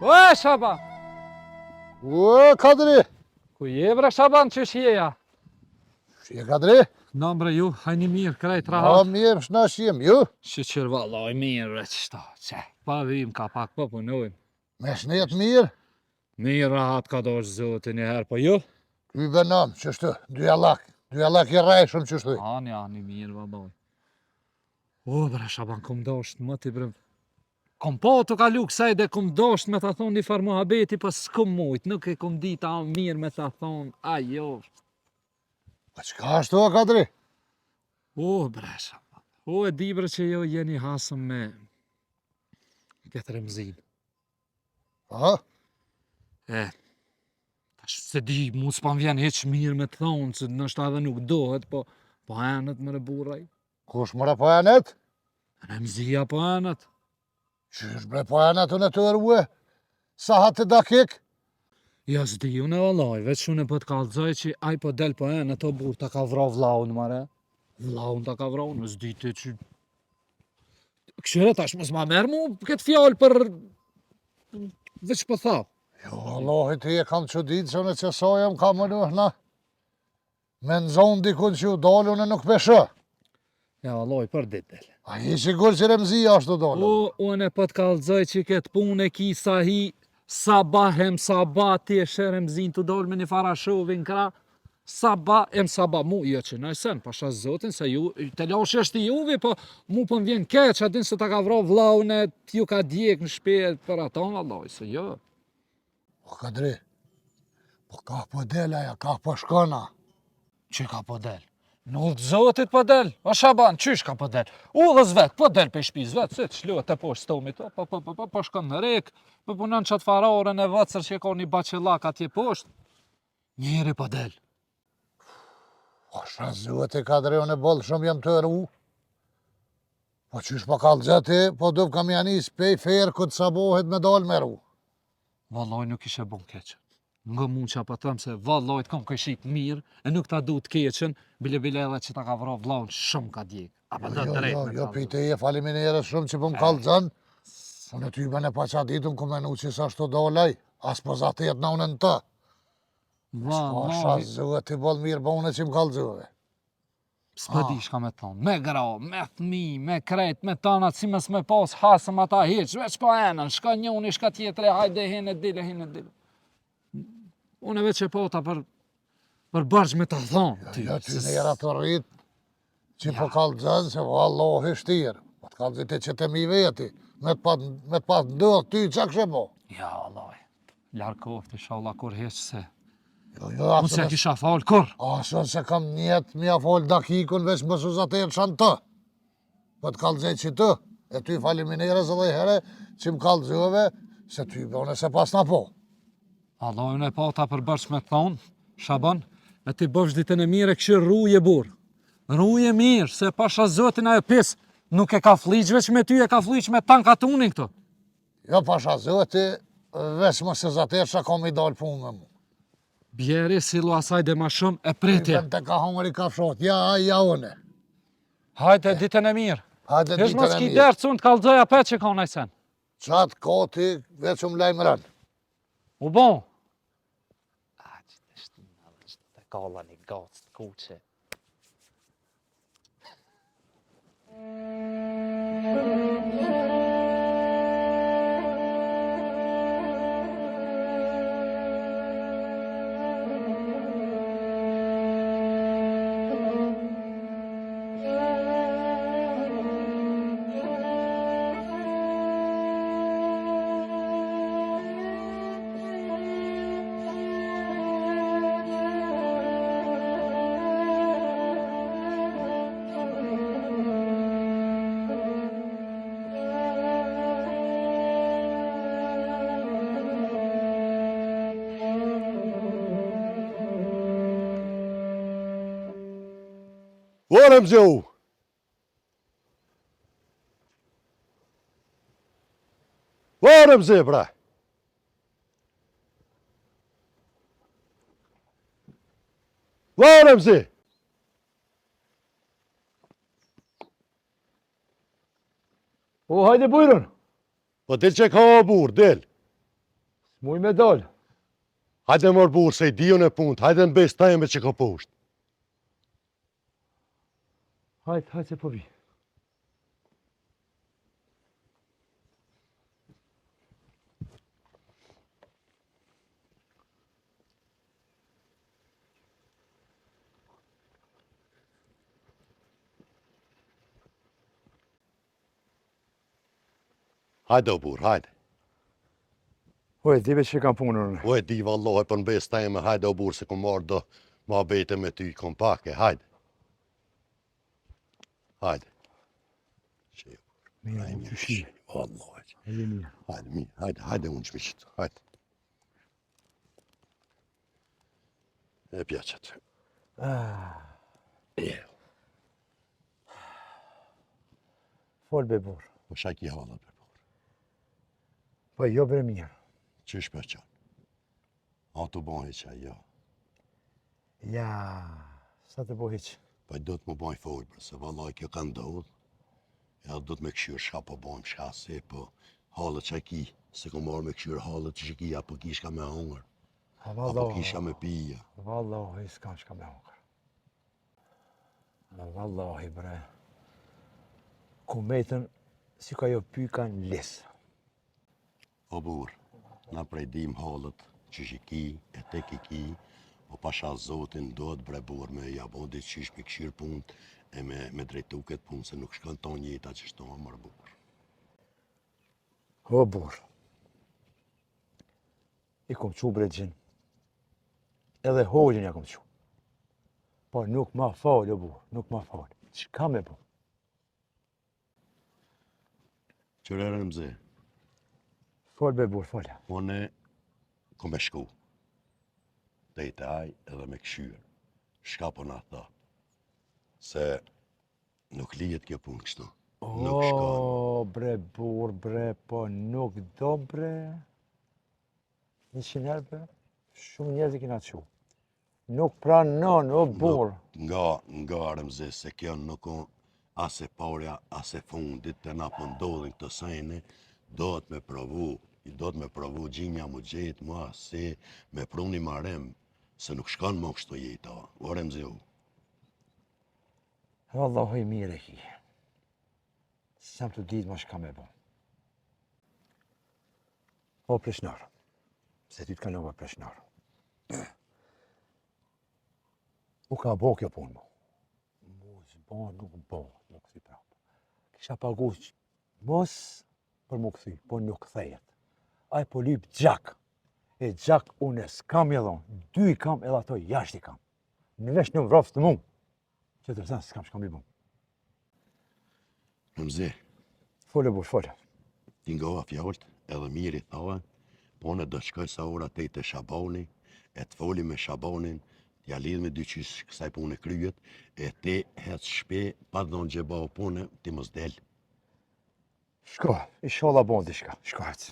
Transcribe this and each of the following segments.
O, Shaban! O, Kadri! Ku je bre Shaban, qësh jeja? Shje Kadri? Na bre ju, hajni mirë, krejt O, rahat. mirë, shna shjem, ju? Shqyr vallaj mirë bre qështa, qe. Pa vim ka pak po punojmë. Me shnet mirë? Mirë rahat ka dosh zotin e herë, po ju? Ty benam, qështu, dy allak i rajshëm qështu. Ani mirë vallaj. O bre Shaban, kum dosht më ti bre. Kom po të kalu kësaj dhe kum dosht me ta thonë një farë muhabeti, po s'kum mujt, nuk e kum dita mirë me ta thonë, ajo. Pa qka ashtu, o Kadri? O bre Shaban, o e di bre që jo jeni hasëm me këtë Remzin. Aha? Tash se di, mu s'pan vjen heq mirë me të thonë, që nështë edhe nuk dohet, po enët më burraj. Kush mëre po janet? Remzia po enët. Qysh bre po janet unë të rrue? Sa hatë të dakik? Ja s'di unë e vallaj, veç unë e po të kalzoj që aj po del po enët o burë ta ka vra vlaun, mare. Vlaun ta ka vra, unë s'di të që... Këshire tash mos ma merë mu këtë fjallë për... Veç po tha. Jo, Allahi ti e kam që ditë që unë që sojëm ka më nuhna. Me nëzonë dikun që u dalë unë nuk peshë. Ja vallaj, për dit del. A i sigur që Remzia ashtu dalë? O, unë e po të kalzoj që këtë punë e ki sa hi, sabah em sabah ti e shë Remzin të dolë me një fara shovin kra, sabah em sabah mu, jo që në sen, pasha zotin se ju, të lash është i juve, po mu po më vjen keq, atin se ta ka vra vlaune, t'ju ka djek në shpjet për aton, vallaj, se jo. O Kadri, po ka po del aja, ka po shkona. Që ka po del? Në ullë zotit po del, o Shaban, qysh ka po del? Ullës vet, po del për shpiz vet, se të shluat të poshtë stomit, po shkon në rek, po punon qatë farorën e vëtsër që ka një baqelak atje poshtë. Njeri po del. O shazuat e Kadri, unë e bolë shumë jam të rru. Po qysh po kalëgjati, po dup kam janis pej ferë këtë sabohet me dalë me rru. Vallaj nuk ishe bon keqen. Nga mund që apëtëm se vallaj të kam këshit mirë, e nuk ta du të keqen, bile edhe që ta ka vra vlaun shumë ka djek. Apo do drejt me Jo, pite e faliminere shumë që po më kalëgjën. Unë ty bene pa qa ditë unë ku menu që sa shto dolaj, as po zatet në unë në të. Shko shazuat i bolë mirë bo unë që më kalëgjëve. S'po di shka me thonë, me gra, me thmi, me krejt, me tanat, si mes me pas hasëm ata heq, veç po enën, shka njoni, shka tjetre, hajde hin e dile. Unë veç e pota për bërgj me ta thonë. Jo, ty në jera të rritë, që po kalëgjën, se vallohi shtirë. Po të kalëgjët e që të mi veti, me të pas ndodhë ty, që kështë po? Ja, Allah, larë kofti, shalla kur heq se. Jo, Unë se kisha falë kur. Asën se kam njetë mi a folë dakikun veç më suzatet shanë të. Po të kalëgjët që të, e ty falimineres edhe i here që më kalëgjëve, se ty bëne se pas në po. Allah, unë e pata për bërç me thonë, Shaban, e ti bëvsh ditën e mire këshirë ruje burë. Ruje mirë, se pasha zotin ajo pis, nuk e ka fliq veç me ty, e ka fliq me tanë katunin këto. Jo, pasha zoti, veç më suzatet që kam i dalë punë me mu. Bjeri, silu asaj dhe ma shumë, e pritje. Ty të ka hongri ka fshot, ja une. Hajte ditën e mirë. Hajde Hesh ditën mos e ki mirë. derë cun të kalëzoja pet që ka unë ajsen. Qatë koti, veç më lajmëran. U bon. A, që të shtina dhe që të kalla një gacë të kuqe. Varëm gjohu! Varëm zë, pra! Varëm zë! O, hajde bujrën. Po del që ka o burë, del. Muj me dal. Hajde mor burë, se i dion e punët, hajde në bes tajme që ka poshtë. Hajde se po vi. Hajde o burë, hajde. O, e dive që kam punën. O e di vallohi për në bes tajme, hajde o burë, se kom marrë do ma bete me ty, kom pake, hajde. Hajde. Që jo, Mirë, hajde më mirë, të shi. vallohi. Hajde mirë. Hajde mirë, hajde unë qmishit, hajde. E pjaqet. Fol be burë. Po shak i halat për burë. Po jo bre mirë. Qysh për qanë? A të bojë që jo. Ja, sa të po hiq. Po do të më bojë folë, për se vallaj kjo ka ndodhë. Ja do të me këshyrë shka po bojmë shka se, po halët që ki, se ko marrë me këshyrë halët që ki, apo kishka me hongër, apo kisha me pija. Vallahi, s'kam shka me hongër. Vallahi, bre. Kumetën, si ka jo pyka në lisë. O burë, na prej dim halët që ki, e te ki, po pasha zotin do të bre burë me jabodi qysh me këshyrë punët, e me drejtu këtë punë, se nuk shkën ton jeta që shto mërë burë. O burë. I kom qu bre gjinë. Edhe hoqën ja kom qu. Po nuk ma falë, o burë, nuk ma falë. Qka me bu? Qërërën mze, Falë be burë, falë. une kom e shku. Dejte aj edhe me këshyrë. Shka po na tha. Se nuk lijet kjo punë kështu. Nuk shkon. O, bre, burë, bre, po nuk do, bre. 100 herë, bre. Shumë njerëz i kina qu. Nuk pranon, o burë. Nga rëmze se kjo nuk on ase parja, ase fundit të na pëndodhin këtë sejne, do të me provu gjimja mu gjetë mua se me pruni marem, se nuk shkon më kështu jeta, o rëmze u. Vallahi mirë e ki. Sam të ditë ma shka me bo. O pleshnarë, se ty të kalova pleshnarë. U ka bo kjo punë mo. Mu s'bo, nuk bo, nuk si prapë. Kisha pagu mos për mu këthy, po nuk thejet. Aj po lyp gjak. E gjak unë s'kam e dhonë, 2 i kam edhe ato jashtë i kam. Në vesh një vrafë të mu. Që të rëzën s'kam i bu. Rëmze, Fole bush, fole. ti ngova fjallët edhe mirë i thava, po në do shkoj sa ora te të Shaboni, e të foli me Shabonin, t'ja lidh me dy qysh kësaj punë kryet, e te hec shpe, pa dhonë gjë bao punë, ti mos del. Shko, i sholla bon diçka, shko hec.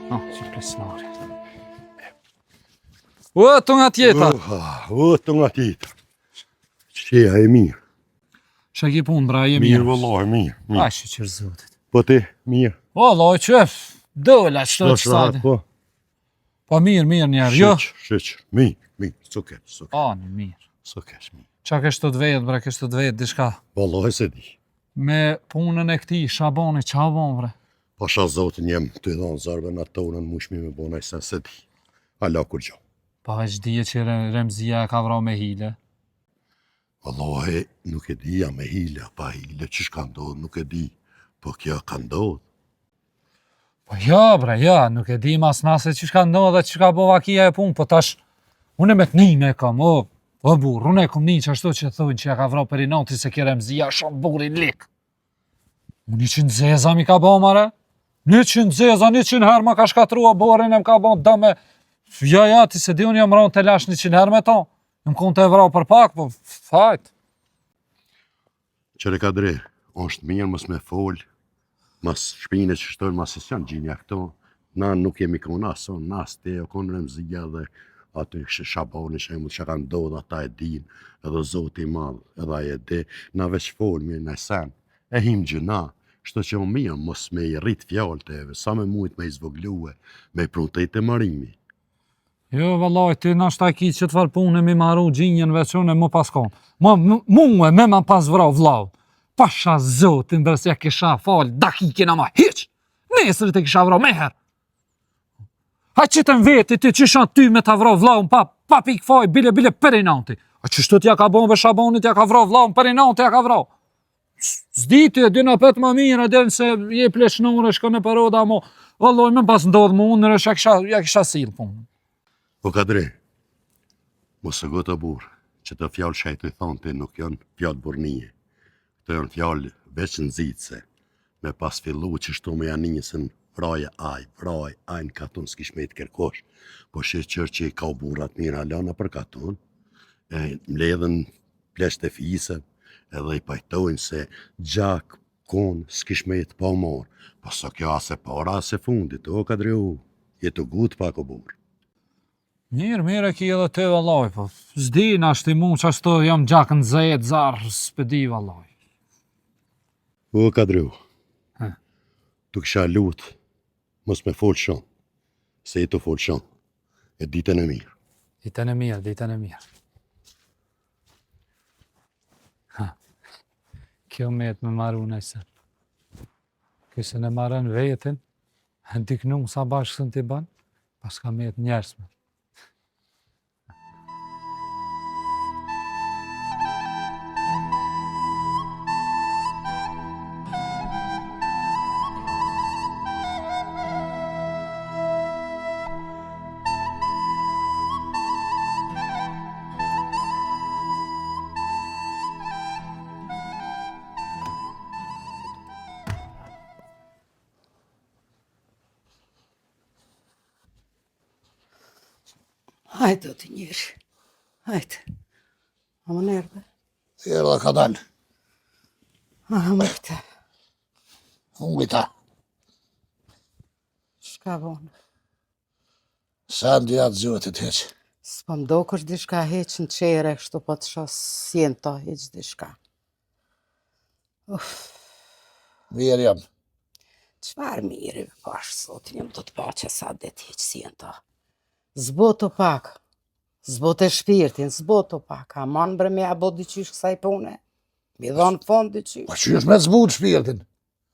Që plesnari. O, të nga tjeta. O, të nga tjetër. Qeja e mirë. Shë ki punë, bra, je Mirë, mirë. vëllohi, mirë. A, shë qërë zotit. Po ti, mirë. O, loj, qëf, dola, qëto që sate. Po, Po mirë njerë, jo? shëqër, mirë, suket, A, në mirë. suket, mirë. Qa kështë të vejet, bra, kështë të vejet, dishka. Vëllohi se di. Me punën e këti, Shaboni, qa bon, bre? Pasha zotin jem të i dhonë zarve në tonën mushmi me bona i sen se di. Hala kur gjo. Pa që dije që Remzia ka vra me hile. Vëllohi, nuk e di ja me hile, pa hile, që shka ndodhë, nuk e di. Po kjo ka ndodhë. Po ja, bre, ja, nuk e di mas nase që shka ndodhe, që shka bova kia e punë, po tash, unë me të një me kam, o burë, unë e kom një që ashtu që thujnë që ja ka vra për i noti se kje Remzia shumë burin lik. Unë 100 zeza mi ka bo, mare. 100 zeza, 100 herë ma ka shkatrua borin e më ka bo dëme. Ja, ti se di unë jam rronë të lash 100 herë me ta. Më konë të evrau për pak, po fajt. Qere Kadri, është mirë mos me fol, mas shpine që shtojnë, mas se janë gjinja këto, na nuk jemi konë ason, nas te, o konë Remzia dhe aty Shaboni që që ka ndodhë, ata e din, edhe Zoti i madh, edhe ai e di, na veç fol mirë në sen, e him gjëna, shto që o mirë mos me i rrit fjallë të eve, sa me mujt me i zvogluhe, me i pruntet e marimi. Jo, vallaj, ti nashta ki që të farë punë mi maru gjinjën veçune më paskon. Muë me ma pas vrau vlau. Pasha Zotin bërësja kisha falë, dakike na ma hiq. Nesër të kisha vrau meher. Ha qëtën veti ti që shanë ty me ta vrau vlau pa pik faj, bile për i nanti. A qështu t'ja ka bon për Shabonit, t'ja ka vrau vlau për i nanti, t'ja ka vrau. Zdi ti, dina pet ma mirë, edhe se je pleshnore, shko në paroda, mo, vallaj, me pas ndodhë mu, nërë ja kisha silë punë. Po Kadri, mos e gotë burë, që të fjallë shajtu i thonë ti nuk janë fjallë burnije. Këto janë fjallë veç nëzitëse, me pas fillu që shtu me janë njësën vraj në katon s'kish me i të kërkosh, po shqyrë që i ka burat mirë alana për katon, mledhen plesht e fise, edhe i pajtojnë se gjak, konë, s'kish me i të pa morë, po so kjo ase para ase fundit, o Kadriu, jetu gut pak o burë. Mirë, ki edhe te vallaj, po zdi na shtimu që ashtu jam gjakën zet, zarë, s'pedi vallaj. O Kadriu, Ha. tu kisha lutë, mos me folë shumë, se i të folë shumë, e ditën e mirë. Ditën e mirë. Ha, kjo me të me maru nëjse. Këse në marën vetin, diknu sa bashkësën t'i banë, pas ka me të njerësme. Hajde, o të njërë. Hajde. A më nërë. Erdha ka dalë. A më këta. Ungita. Shka vonë. Sa ndi atë Zotit heq. S'po mdo kësh dishka heq në qere, kështu po të shos sjen ta heq dishka. Mirë jam. Qfar mirë, pash, sotin jam do të pa që sa det heq sjen ta. Zboto pak. Zboto e shpirtin, zboto pak. A manë bre me abo dyqysh kësaj pune. Mi dhonë fond dyqysh. Po qysh me zbut shpirtin?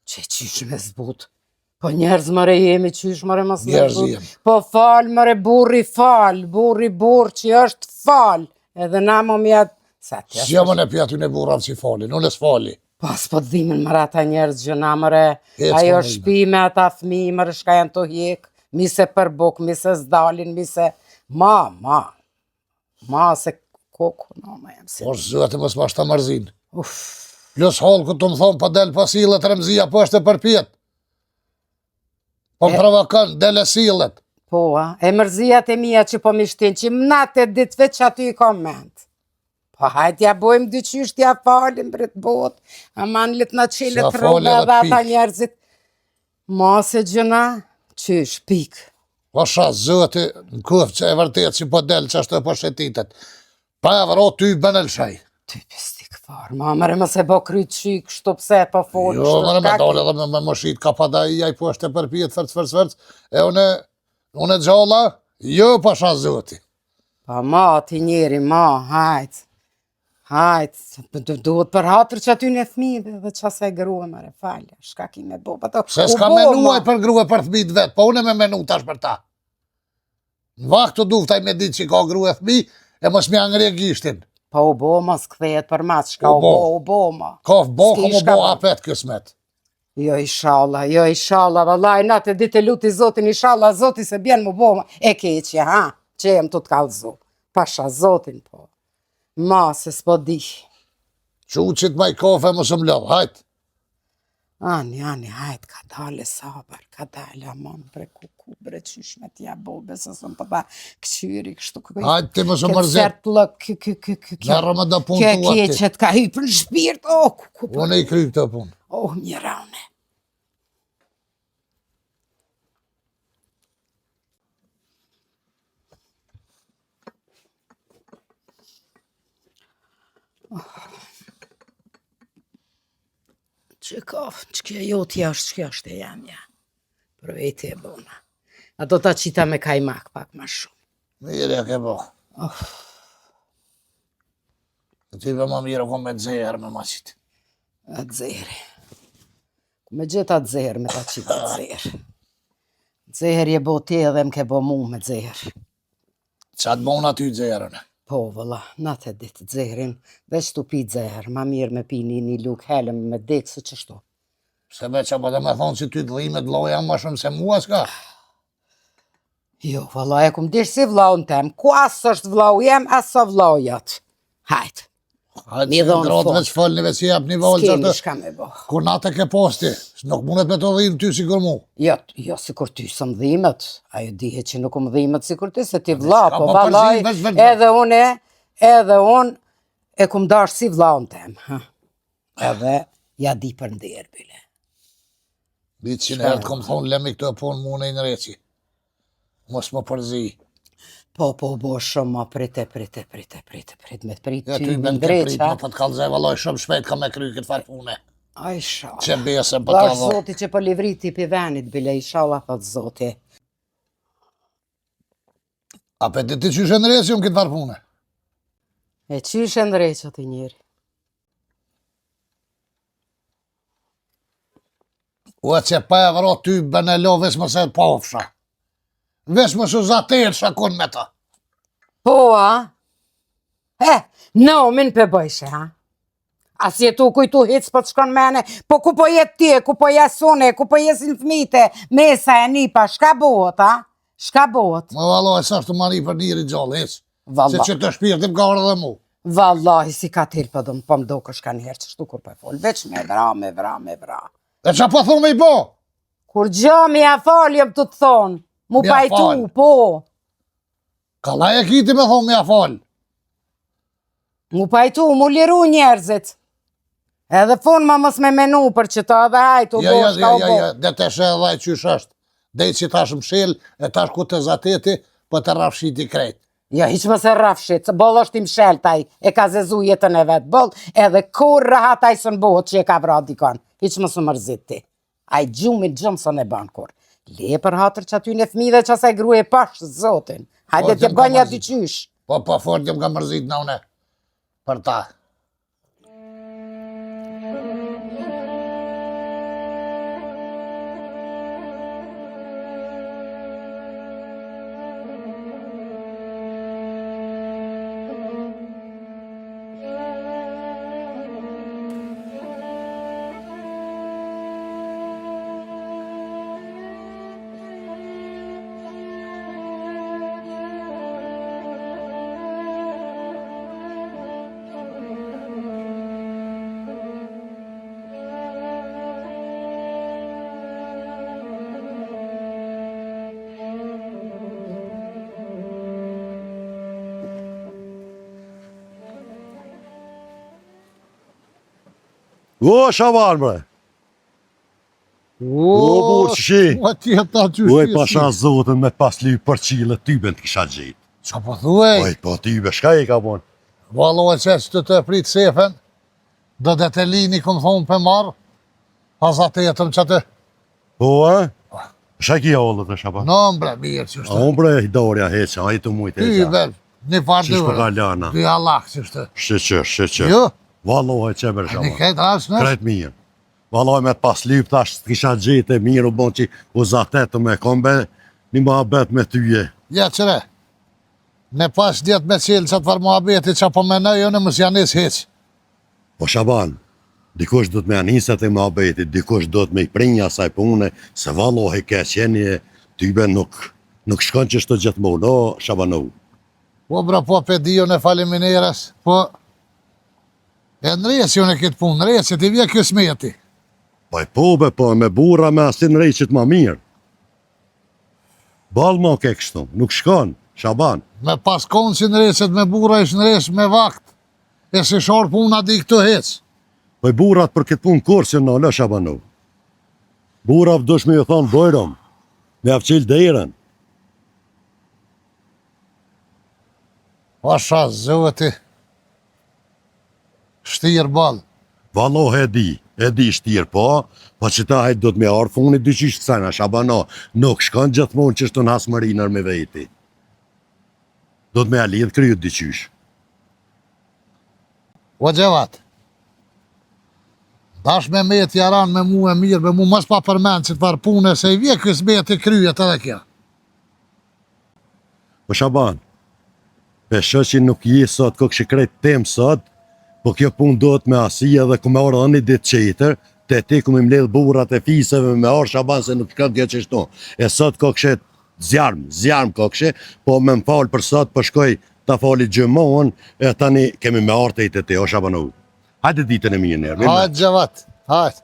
Që qysh me zbut? Po njerëz mëre jemi qysh mëre mas me Njerëz zbut. jemi. Po fal mëre burri fal, burri që është fal. Edhe na më mjatë. Sa tja Si jamon e pjaty në burrav që falin, unë s'fali. pas po të dhimin mëre ata njerëz gjëna mëre. Ec, Ajo mëre, shpi me ata fmi mëre shka janë të hjek. Mi se për buk, mi se s'dalin, mi se... Ma se koko, no, ma jem se... Por Zotë mos ma shta mërzin. Uff, Plus halë këtë të më thonë, pa del pa sillet Remzia, po është e përpjet. Po më provokan, del e sillet. po, e mërzijat e mija që po mishtin, që mnate ditëve që aty i koment. Po hajtë ja bojmë dyqysh t'ja falim për të bot, aman lit në qilet S'ja rrugë fali edhe dhe ata pik. njerëzit. Ma se gjëna, qysh, pik. Po sha Zotë në kufë që e vërtet që po del që ashtu e po shetitet. Pa e vëro ty bënel shaj. Ty pistik farë, ma mëre më se bo kryt qyk, shtu pse po folë, Jo, mëre me dole edhe me moshit ka pada i aj po është e përpjet fërc. E une gjalla, jo pa sha Zotë. Pa ma, ti njeri, ma, hajt, duhet për hatër që aty në fmive dhe që asaj grue mëre, falja, shka ki me bo, pa to, Se s'ka menuaj për grue për thmit vetë, po une me menu tash për ta. Në vaktu duftaj me ditë që ka grue thmi, e mos mi angre gishtin. Pa u bo ma s'kthejet për mas, shka u bo ma. Ka bo, S'ki ka mu shka bo bo. apet kësmet. Jo, ishallah, vallaj, natë ditë e luti Zotin, ishallah, Zoti se bjen mu bo ma, e keqja, ha, që jem të t'kallëzu, pasha Zotin, po. Ma, se s'po di. Quqit maj kafe mos më lodh, hajt. Ani, hajt, ka dale sabar, ka dale, amon, bre, kuku, bre, qysh me t'ja bobe, se sëm përta këqyri, kështu këj. Hajt ti më së Këtë mërzit. sert lëk, Merë me do punë kjo tua ti. keqet ka hypër në shpirt, kuku, Unë i kry këtë punë. mjeraune. Që ka, që kjo jotja është, që kjo është e jamja. Për vete e bona. Ato ta qita me kajmak pak ma shumë. Mirë e ke bo. Ty be ma mirë ko me dzejher me maqit. Atë zehri. Ku me gjitha atë zehri me ta qita atë zehri. Zehri e bo ti edhe m'ke bo mu me zehri. Qatë bona ty dzejherën. Po, vëlla, na të ditë zehrin, veç tu pi zehri, ma mirë me pi një luk helem me dekë së qështu. Se be që bëtë me thonë që ty të dhimet vloja ma shumë se mua s'ka. Jo, vëlla, e kum dish si vlau në tem, ku asë është vlau jem, asë vlau jatë. Hajtë, Hajtë Mi që dhonë grotë fort. veç folni veç jep një volë që s'kemi të... shka me bo. Kur natë ke posti, nuk mundet me të dhimë ty si kur mu. Jo, si kur ty së më dhimet, ajo dihet që nuk më dhimet si kur ty, se ti vla, s'ka po pa valaj, përzi, veç- edhe unë e kum dash si vlau në tem. Edhe ja di për nderë, bile. Bitë që në herë të kom thonë, lemi këtë punë mu në i në reci. Mos më përzi. Po, bo shumë, ma prite, me të prit Ja ty ty më ben ke ndreq, prit, ha? më të të kalzaj, valoj shumë shpejt ka me kry këtë farë pune. Aj, shala. Që besem për të Lash dho. zoti që për livriti për venit, bile, inshallah, thot zoti. Apetiti që shë në reci unë këtë farë pune. E qysh e ndreq ati njeri? U e që pa e vëro ty bëne lo vesh më se pofsha. Vesh më shu zater shakun me ta. Po, a? No, min për bëjshë, ha? As jetu kujtu hic për të shkon mene, po ku po jet ti, ku po jesune, ku po jesin fmite, mesa e nipa, shka bohet, ha? Shka bohet? Më valoj, sa është të mari për njëri gjallë, heq. Se Vallahi, që të shpirtim ka orë dhe mu. vallahi si ka til për dëmë, po më do këshka njerë që shtu kur për fol, veç me vra. E që po thume i bo? Kur gjë mi a fal jem të thonë, mu Mi a pajtu, fal. po, Kallaj e kiti me thonë me a falë. mu pajtu, mu liru njerëzit. Edhe fun ma mos me menu për që ta edhe hajtu, bo, shka u bo. Dhe të shë edhe e qysh është. Dhe që tash më shil, e tash ku të zateti, po të rafshiti krejt. Ja, hiq më se rafshit, se boll është i mshel taj, e ka zezu jetën e vetë, boll, edhe kur rahat aj sën bohët që e ka vra dikon, hiq më së mërzit ti. Aj gjumit gjumë së ne ban kur. Le për hatër që aty në fëmijë që asaj gruje pashë, zotin. Hajde t'je gjëm ka bënja mërzit. dyqysh. Po fort jëm ka mërzit në une. Për ta. O, Shaban, bre. O, burë që shi. Ma tjetë ta qysh Oj, pasha zotën me pas li për qile tyben të kisha gjitë. Qa po thuej? Oj, po tybe, shka i ka bon? Valoj që të të prit sefen, do dhe të lini këmë thonë për marë, pas atë jetëm që të... Po, e? Shka kia ollët e Shaban? Në mbre, mirë që A shtë. unë bre, dorja heqa, a i të mujtë Ty, heqa. vel, një farë Qish për dyre. galana? Ty Allah që shtë. Shqe. Jo, Valoj që bre, një Shaban. këtë asë nësh. Krejt mirë. Valoj me të pas lyp tash, të kisha gjitë e mirë, u bon që u zatetë me kombe, një ma bet me tyje. Ja qëre, me pas djetë me cilë që të farë muhabeti që po menoj, jo në mësë janis heq. Po Shaban, dikush do të me aniset e muhabetit, dikush do të me i prinja saj pune, se vallohi ke qenje, tybe nuk shkon që shto gjithmonë, o Shabanu. Po bra, po pedion e falemineres, po... E në reci unë e këtë punë, në reci, ti vje kjo smeti. Po e pobe, po me burra me asin rejqit ma mirë. Balë ma ke kështu, nuk shkon, Shaban. Me pas konë që në recet me bura ish në resh me vakt. E si sharë puna di këtu hec. Po i burrat për këtë punë kurse në lë Shabanu. Burrat dush me ju thonë bojrom, me avqil dejren. Pasha zëvëti. Shtirë balë. Valloh e di shtirë po që ta hajtë do të me arë funit dyqysh të sana, Shabano, nuk shkon gjithmonë që shtu në hasmërinër me veti. Do të me alidh kryut dyqysh. O gjevat. Dash me met jaran me mu e mirë, me mu mos pa përmen që të farë pune, se i vje kësë met i kryet edhe kja. Po Shaban, pesho që nuk je sot, ko kështë krejt tem sot, po kjo pun do të me asia dhe ku me orë dhe një ditë qeter, te ti ku me mledh burat e fiseve me orë Shaban se nuk shkët kjo qështu. E sot ko kështë zjarm ko kështë, po me më falë për sot, po shkoj ta fali gjëmohën, e tani kemi me orë të i të te, o Shabanu. Hajde ditën e mirë nërë. Hajde gjevat, hajde.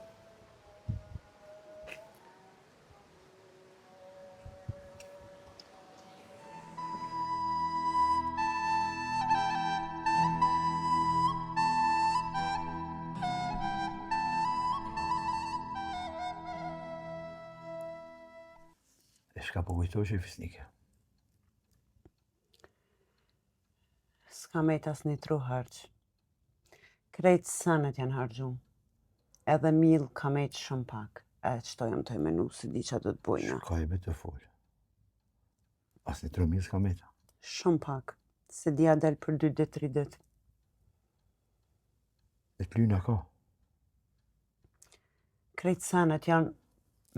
E shka po kujtoj që i fisnike. S'ka me tas një tru harq. Krejtë sanet janë hargju. Edhe mil ka me të shumë pak. E qëto jam të menu si di që do të bojna. Shka e me të folë. As një 3.000 s'ka me ta. Shumë pak. Se dia del për 2 ditë, 3 ditë. E të lyna ka. Krejtë sanet janë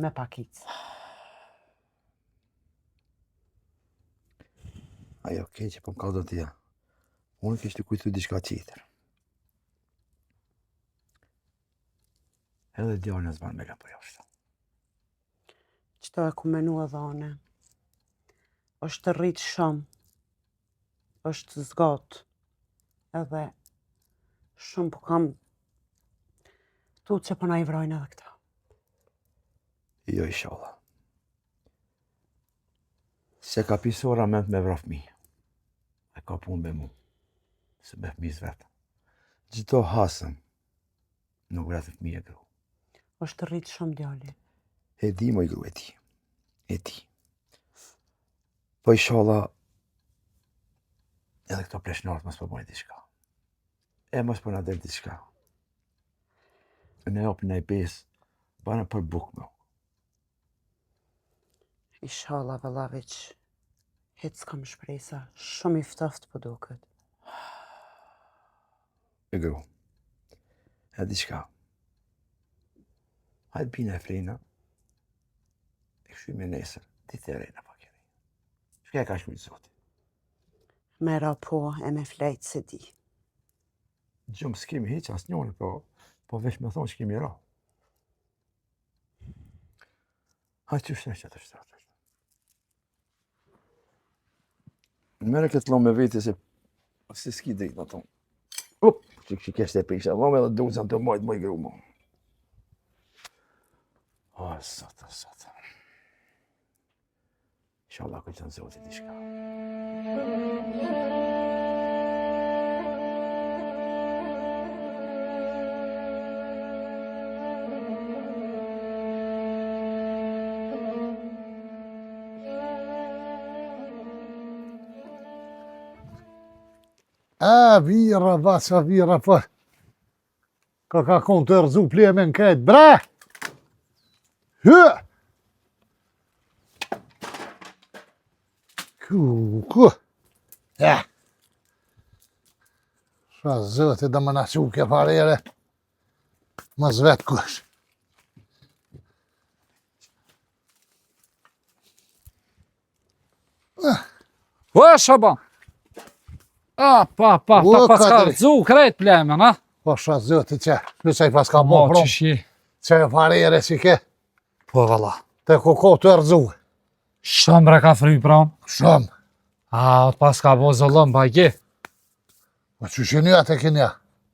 me pakicë. Ajo, okej që po më ka do t'ja. Unë kishtë të kujtu diçka qitër. Edhe djarën e zbanë me la për jashtë. Qëto e ku menu edhe one. është të rritë shumë. është zgatë. Edhe shumë po kam tu që po na i vrojnë edhe këta. Jo, inshallah. Se ka pisora me vra fmi. E ka punë me mu. Se me fmi vetë. Gjitho hasëm. Nuk vratë fmi e gru. është të rritë shumë djali. E di, moj gru, e di. E di. Po inshallah edhe këto pleshnarët mos po bojnë diçka. E mos po na del diçka. Ne hop në i besë, bana për bukë me. Inshallah vëllaviq, hiç s'kam shpresa, shumë i ftoft po duket. E gru. E diçka. Hajtë bina e frejna. E kështu me nesër, ditë e rejna pa kjeri. Shka e ka shkujtë zoti. Me ra po e me flejtë se di. Gjumë s'kemi hiq as njone, po vesh me thonë që kemi ra. Hajtë që shtë që të shtatë. Në mere këtë lomë me veti se si s'ki dritë në tonë. Up, që kështë e prisha, lomë edhe duzën të mojtë moj gru mu. O, sot. Inshallah këtë në zotit i shka. Vira, baca vira, po. Ka konë të rëzu pleme në kajtë, bre! Hë! Ku? Ša zëti dhe më në quke parere. Më zvet kush. O, Shaban! Pa s'ka rëzu krejt plemen, a? Po ša zëti që, në që i pas ka po prom. Që e parere që ke. Po, valla. Te ku ko të rëzu. Shumë bre ka fry pram. Shumë. Pas ka bo zëllëm, pa i Po që që një atë e kënja.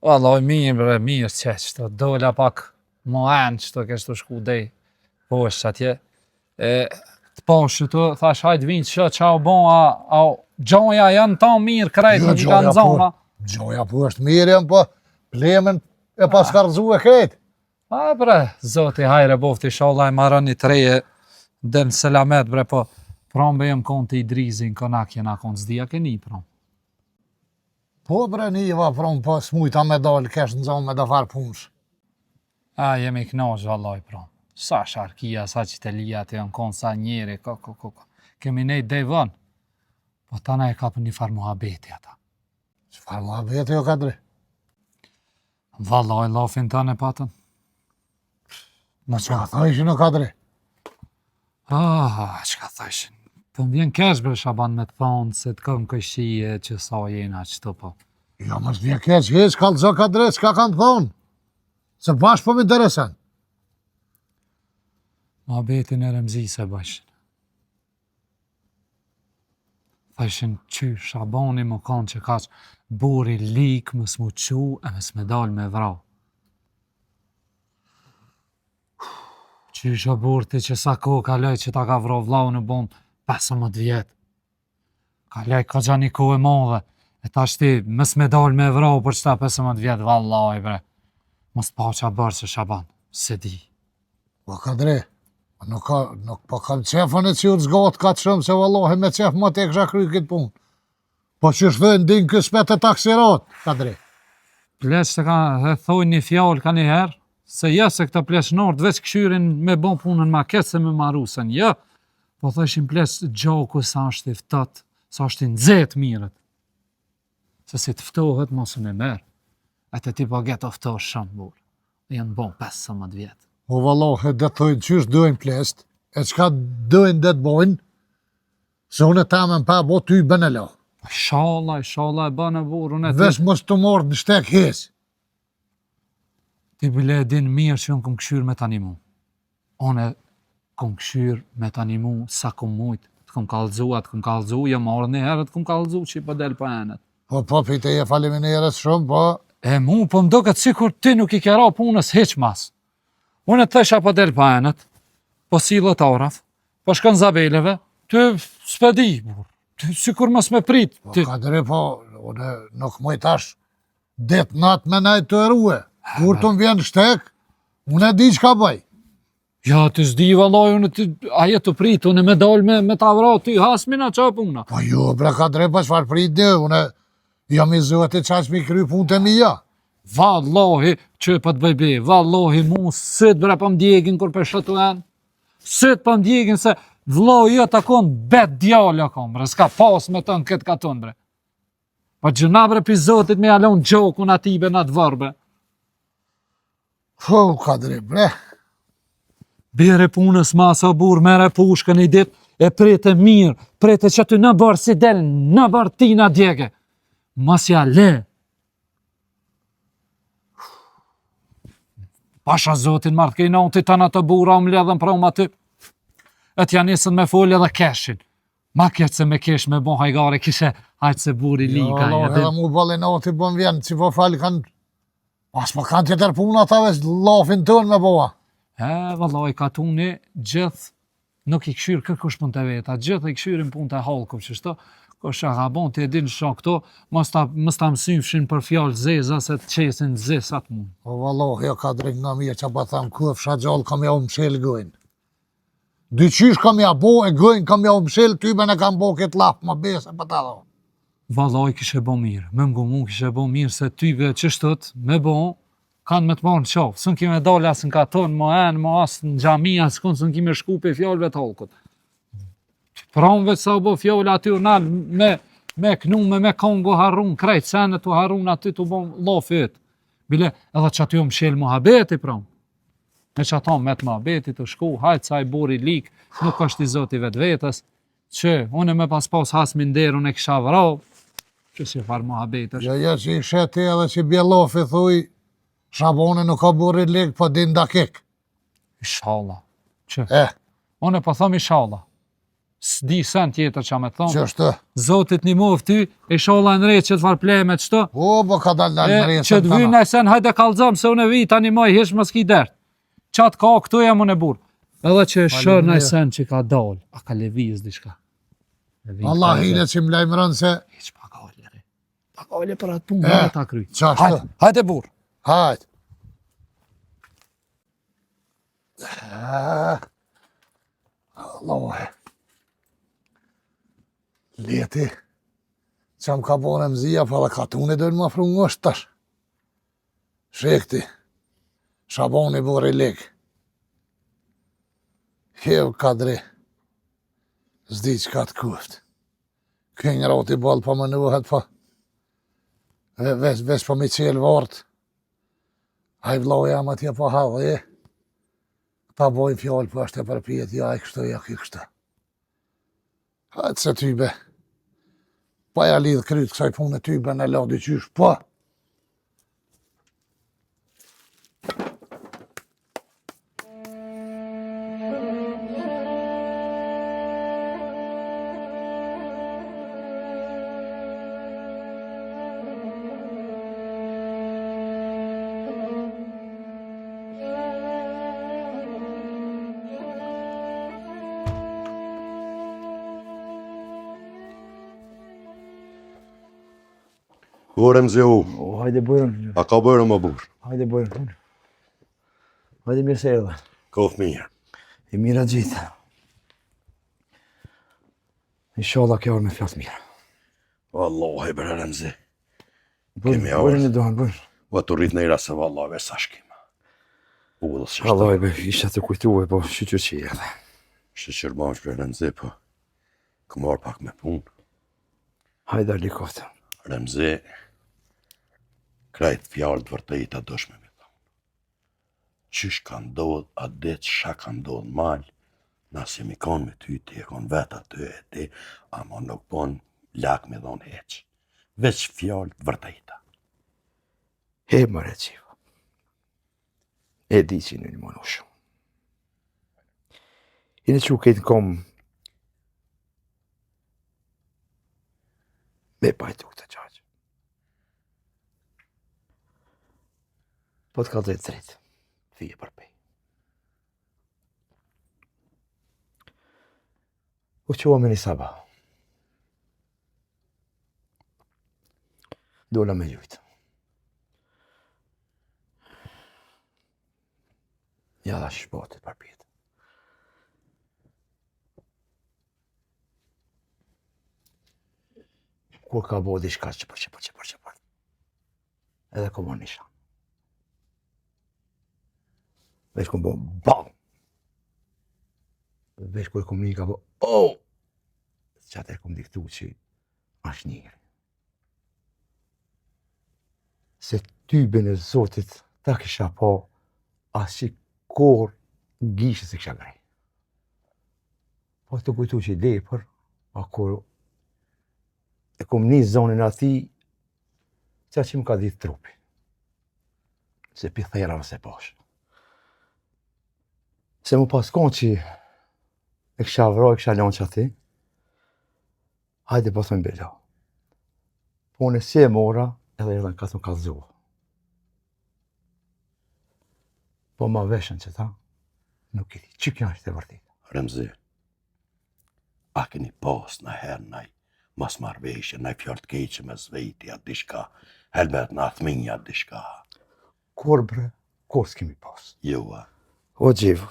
Valla, mirë bre, mirë qeqë, të dola pak Mo anë që të kështë të shku dhej, po është atje. Të poshë të, thash hajtë vinë që qa o bon, a gjoja janë ta mirë krejt, në që kanë zona. Gjoja po është mirë, po plemen e paskarzu e krejt. A bre, zoti hajre bofti inshallah e marrën një treje, den selamet bre, po prom be jem konti i drizin, konak jena kon zdia keni prom. Po bre niva prom, po smujta me dalë, kesh në zonë me da farë punës. A, jemi knosh vallaj prom. Sa sharkia, sa qitelia të janë konë, sa njeri, Kemi nejt dhe vën. Po tana e kapën një farë muhabeti ata. Çfarë muhabeti jo kadri? Vallaj, lafin tane patën. Në Çka thajshin o kadri? Çka thajshin? Po më vjen kesh bre Shaban me të thonë se të këm këshie që sa jena qëto po. Jo, mos vje keq, heq, kallëzo kadri, çka kanë thonë? Se bashkë po më interesan. Muhabetin e Remzise bashkë. Thajshin që Shabani më kanë që kaq buri lik më s'mu qu e më s'me dal me vrau. Qysha burti që sa ko kaloj që ta ka vrau vlau në bon 15 vjetë. Kaloj ka gja një ko e madhe, e ta shti më s'me dal me vrau për qëta 15 vjetë, vallaj bre. Mos pa qa bërë që Shaban, se di. Po kadri, nuk po kam qefën e që u të zgatë ka të shumë, se vallohi me qefë më të e kësha kry këtë punë. Po që shthën din kësmet e taksirat, kadri. Pleq të ka dhe thoj një fjallë ka një herë, se ja se këta pleqënort veç këshyrin me bon punën ma ketë se me marusen, ja. Po thëshin pleq gjoku sa është i ftat, sa është i nëzet mirët. Se si të ftohet mosën e merë. E të ti po geto ftohë shumë burë. Janë bon 15 vjetë. O vallohi dhe thojnë qysh dojnë plest, e qka dojnë dhe të bojnë, se unë e tamen pa bo ty i bënë lo. Inshallah e bënë burë, unë e Vesh mos të morë në shtek hes. Ti bile e din mirë që unë këm këshyrë me të animu. Unë e këm këshyrë me të animu sa këm mujtë, të këm kalëzu, ja marrë një herë të këm kalëzu që i për delë për enet. Po pite e faleminderes shumë, po E mu, po më doket sikur ti nuk i kera punës heq mas. Unë e të thesha për delë për enet, po silët araf, po shkën zabeleve, ty s'pedi, ty sikur mas me prit. Po kadri po, unë nuk mojtash det natë me najtë të erue. Kur të më vjen shtek, unë e di që ka bëj. Ja, ty s'di vallaj, unë ty, aje të prit, unë me dal me ta vra, ty hasmina qa puna. Po jo, bre kadri po çfarë prit një, unë jam i zëti qaq mi kry punë të mija. Vallahi, që për të bëjbe, vallahi mu, sët bre për më djegin kur për shëtu enë. Sët për më djegin se vloj jo të konë bet djallë akon, bre, s'ka pas me të në këtë katon, bre. Pa gjëna bre për zotit me alon gjokun atibe në atë vërë, bre. Po, kadri, bre. Bere punës ma sa burë, mere pushkën i dit, e prete mirë, prete që ty në bërë si del, në bërë ti në djege. Masja le. Pasha zotin marrë kej noti të në të bura, më ledhen pra më aty. E t'ja nisën me folje edhe keshin. Ma ketë se me kesh me bon hajgare, kishe hajtë se buri liga. Jo, edhe mu bëllin noti bën vjen, që po falë kanë, pas po kanë tjetër puna ta veç lafin tënë me boa. Vallaj, katuni gjithë nuk i këshyrë kërkush punë të veta, gjithë i këshyrin punë të halkëm, që shto, ko shaka bon, të edin shok këto, mos ta mësyfshin për fjallë zeza, se të qesin zesat mund. Po vallohi, jo ka drejt nga mirë që pa thamë këfsha gjallë kam ja u mshel gëjnë. Dyqysh kam ja bo e gëjnë kam ja u mshel, ty me ne kam bo këtë lafë, ma bese për ta dho. Vallaj, kishe bo mirë, me mgu kishe bo mirë, se tyve që shtot, me bo, kanë me të marrë në qafë, sën kime dalë asë në katon, më enë, më asë në gjami, asë kënë, sën kime shku për fjallëve të halkët. Pramëve sa u bo fjallë aty nalë, me knume, me kongo harun, krejt senet u harun aty të bo lafit. Bile, edhe që aty u mshel muhabeti pramë. Me që ato me të muhabeti të shku, hajtë sa i buri lik, nuk është i zoti vetë vetës, që unë me pas hasmin derë, unë e kisha vrau, që si farë muhabeti është. Jo, që i sheti edhe që bjelofi thuj, Shaboni nuk ka buri lik, po din dakik. Inshallah. Që? Unë po thëm inshallah. S'di sen tjetër që me thonë. Që është? Zotit një move ty, inshallah në rejtë që të farë plejme qëto. Po ka dalë në rejtë. Që të vynë e sen, hajde kalzëm, se unë e vi tani moj, hish më s'ki dertë. qatë ka këtu jam unë e burë. Edhe që shë në Faleminderit. sen që ka dalë, a ka leviz diçka. Allah hile që më lajmëron se Hiq pa ka olë, pa ka olë për atë punë, Eh. me ta kry. qashtë. Hajde burë. Hajt. Allah. Leti. Që më ka bone mëzia, pa dhe katune dojnë më afru ngosht tash. Shekti. Shaboni bori lik. Hev kadri. Zdi që ka të kuft. Kënë roti bol pa më nuhet pa. Ves pa mi qelë vart. Aj vlau jam atje pa halë, ta bojnë fjallë për ashtë e përpijet, ja i kështë, ja ki kështë. Hajtë se tybe. Pa ja lidhë krytë kësaj punë tybe në lodi qysh, pa. Ore mze u, O, hajde bujrën. a ka bërë më burë? Hajde bujrën. Hajde mirë se erdhe. Kof mirë. E mira gjithë. Inshallah kjo orë me flasë mirë. Wallahi bre Remzi. Bujrën, Kemi bujrën orë. e dohan, bujrën. Va të rrit nejra se vallahi sa shkima. Udhës që Allah e be, isha të kujtuve, po shqyqyr që i edhe. Shqyqyr bash bre Remzi, po kë marrë pak me punë. Hajde alikoftë. Remzi, krajt fjallë të vërtejta dëshme me thonë. Qysh ka ndodh, a ditë shka ka ndodh malë, na si mi konë me ty, ti e konë vetë aty e ti, ama nuk bon lak me dhonë heq. Veç fjallë të vërtejta. He më reqiva. E di që në një mënu shumë. I në që këtë kom me pajtu këtë qaqë. Po të ka dhe drejtë, fije për pej. U qua me një sabah. Dola me ljujtë. Ja dha shbotet për pjetë. Kur ka bo diçka qëpër. Edhe ko bo nisha. Vesh kom bo bam. Vesh kur kom një ka bo oh. Qatër kom diktu që është njëri. Se tybën e Zotit ta kisha po as që kur gjishë se kisha grej. Po të kujtu që i lepër, a kur e kom një zonin ati, qa që më ka ditë trupi. Se pi thera vëse poshë. Se më paskon që e kisha vroj, e kisha lonë që ati, hajde po thëmë belo. Po në si e mora, edhe edhe në katë më kalëzohë. Po ma veshën që ta, nuk i di, që kjo është e vërtit. Remzi, a keni pas në herë naj mas marveshje, naj fjallë të keqe me zvejtja, dishka, helbet në athminja, dishka. Kur bre, kur s'kemi pas. Jo, a, O gjivë,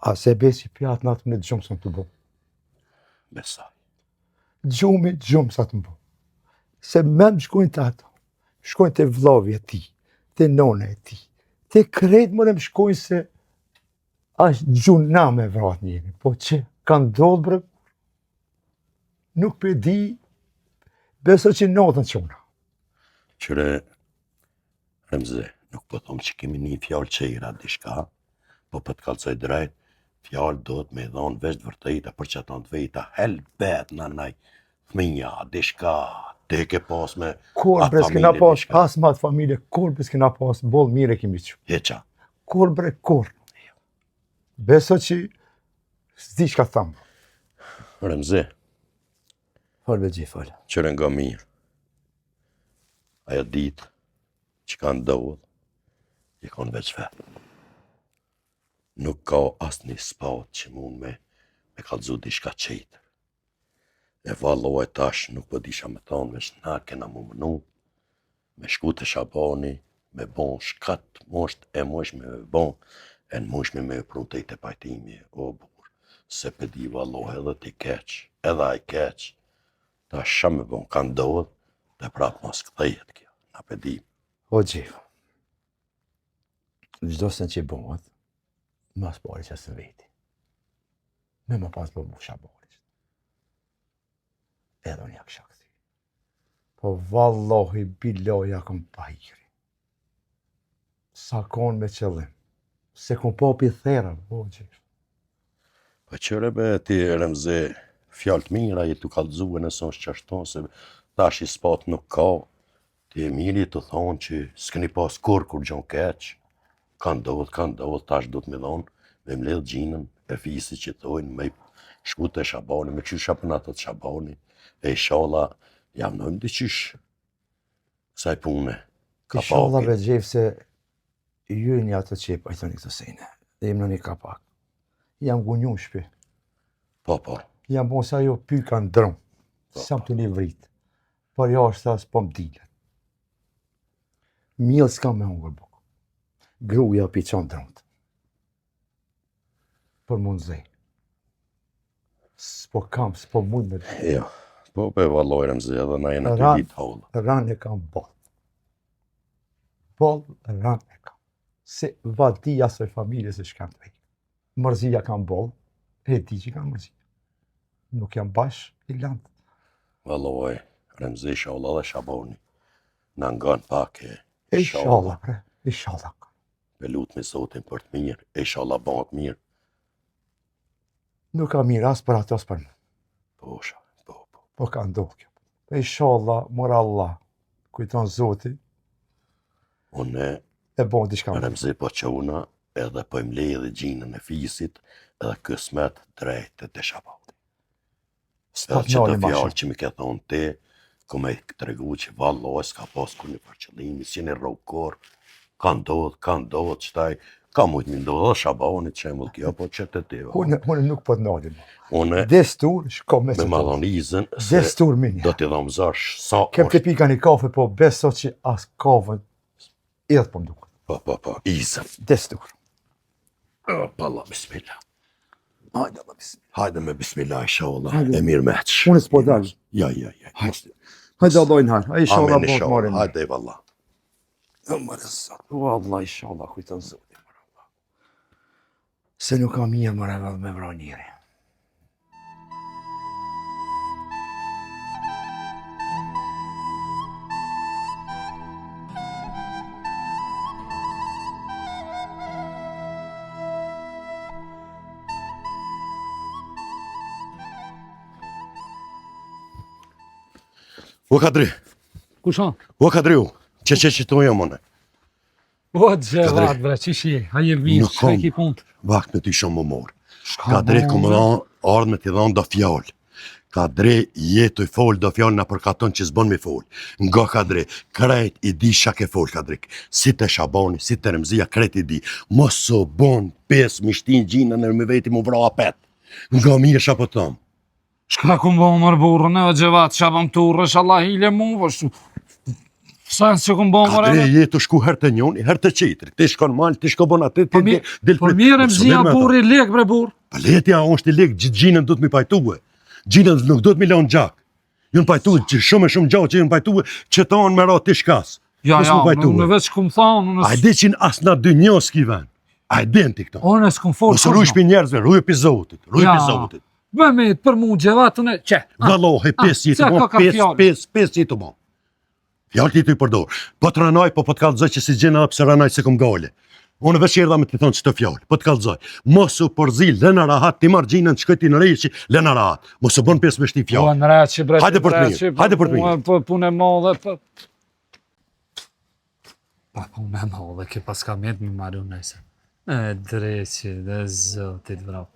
a se besi pjatë në atë më në gjumë sa të bo. besaj. Gjumë sa të bo. Se men shkojnë të ato, shkojnë të vllavi e ti, të none e ti, të kretë më më shkojnë se ashtë gjuna me vrat njëri, po që kanë ndodhë bre, nuk për di, beso që notën quna. Qëre, Remzi, nuk po thomë që kemi një fjallë qejra, dishka, po për të kalcoj drejt, fjallë do të me dhonë veç të vërtejta, për që ato të vejta, helbet në naj thminja, dishka, te ke pas me Kur atë bre s'kena familje, pas, dishka. as ma të familje, kur bre s'kena pas, bol mire kemi që. Heqa, Kur bre, kur. Beso që s'di shka thamë. Remzi, Falë gjithë, falë. qëre nga mirë, ajo ditë që kanë ndodhë, i konë veç vetë. Nuk ka asnjë spatë që mund me kallzu diçka qejtër. E valloj tash nuk po disha me thonë veç na kena mu mënu, me shku të Shabani, me bon shkat mosht e moshme me bon, e në moshme me pruntej të pajtimi, o bur, se pëdi valloj edhe ti keq, edhe aj keq, ta shë me bon ka ndodh, dhe prap mos këthejet kjo, na pëdi. O gjivë, gjdo se në që i bëhet, mas pari që së veti. Me më pas bëmu shabarisht. Edhe unë jak shakti. Po vallohi biloja kom pahiri. Sa kon me qëllim. Se kom popi thera, o gjivë. Po qëre be ti Remzi, fjallë të mira i të kallëzue nësë është qashton, se tash i spat nuk ka, ti e miri të thonë që s'keni pas kur gjon keq, ka ndodh, tash do të me dhonë, me mledh gjinën e fisi që thojnë, me shku të Shabani, me qysh apënat të Shabani, e inshallah jam nëjmë të qysh kësaj pune. Ka Inshallah pake. be gjivë se ju një atë qep, a i thoni këtë sejne, dhe jem në një kapak. Jam gunju në shpi. Po, Jam bon se ajo pyka në dronë, s'jam të një vritë, por jo është ta s'po m'dilet. Mjellë s'kam me hungër bukë. Gruja pi qanë dronët. Për mund zej. S'po kam, s'po mund me dhe. jo, po pe valloj Remzi, edhe na jena të Ran- ditë hollë. Ranë e kam bol. Bol, ranë e kam. Se vadia së familjes e shkam të vejtë. Mërzia kam bol, e di që kam mërzia. Nuk jam bash, i lantë. Valloj, Remzi, inshallah dhe Shabani, na ngan pak e Inshallah, bre, inshallah. me lutë me Zotin për të mirë, inshallah bëhet mirë. Nuk ka mirë as për ato as për më. Po, po. Po ka ndodhë kjo. Inshallah, mora Allah, kujton Zoti, Unë e bon diçka më. Remzi po quna, edhe po im lej edhe gjinën e fisit, edhe kësmet drejt të Shabani. S'po Edhe të që të nali ma fjallë shumë. që mi ke thonë ti, ku me të regu që valloj s'ka pas kur një përqëllimi, si një rokor, ka ndodh, qëtaj, ka mujtë mi ndodh, dhe Shabani që e kjo, po që të ti. Unë nuk po të nali. Unë Destur, shko me me se to. madhonizën, se Destur minja. do t'i dhom zash sa Kem të pika një kafe, po beso që as kafën, idhët po mduket. Po, izën. Destur. Allah, bismillah. Hajde, Allah, bismillah. Hajde me bismillah, inshallah, Hajde. e mirë meq. Unë s'po dal. Ja. Hajde, Allah i nërë. Inshallah, Amen, po të inshallah, marim. hajde, vallah. Wallah, inshallah, kujton Zoti. Se nuk ka mirë më rëvëll me vra njëri. O Kadri, Kushan? që të jam une. O gjevat, bre, që shi, haje mirë, Nuk që kom. ki punt. Vakt me ty shumë më morë. Shka Kadri, bon, këmë bre? dhanë, ardhë me t'i dhanë do fjallë. Kadri, jetu i folë do fjallë në përkaton që s'bon me folë. Nga Kadri, krejt i di shak e folë, Kadri. Si të Shabani, si të Remzia, krejt i di. Mos o bon, pes, mishtin gjinën e me veti mu vra apet. Nga mirë shapo tëmë. Shka ku mbo mërë burën e o gjevat, shabëm të urësh, Allah hile mu, vështu. Sa që ku mbo mërë Kadri, jetu shku herë të njoni, herë të qitri. Ti shkon malë, ti shko bon atë, ti del Po mirë Mzia burri lek, bre bur. Pa letja është i lek, gjithë gjinën do të mi pajtue. Gjinën nuk do të mi lanë gjak. Jënë pajtue që shumë e shumë gjak që jënë pajtue që ta anë me ra t'i shkas. Ja, Mos mu pajtue. unë veç kum thonë, A i di që as na dy një s'ki ven. A i din ti këto. unë s'kum folë. Mos rruj shpi njerëzve, rruj pi Zotit, rruj pi Zotit. Bëme për mu gjevat, unë, që? Vallohi, pes ah, jetë sa bon, ka fjallë? pes jetë bon. Fjallë ti të i përdor. Po të ranaj, po të kalëzoj që si gjena pëse ranaj se kom gale. Unë veç erdha me të thonë që të fjallë, po të kalëzoj. Mos u përzi, lëna rahat, ti marë gjinën që këti në rejë që lëna rahat. Mos u bon pes me shti Po fjallë. në reqë, bre, Hajde për të mirë, hajde për të mirë. Po punë e modhe, po... Pa punë e modhe, ke pas ka mjetë më maru nëjse. E dreqë, dhe zotit, bravo.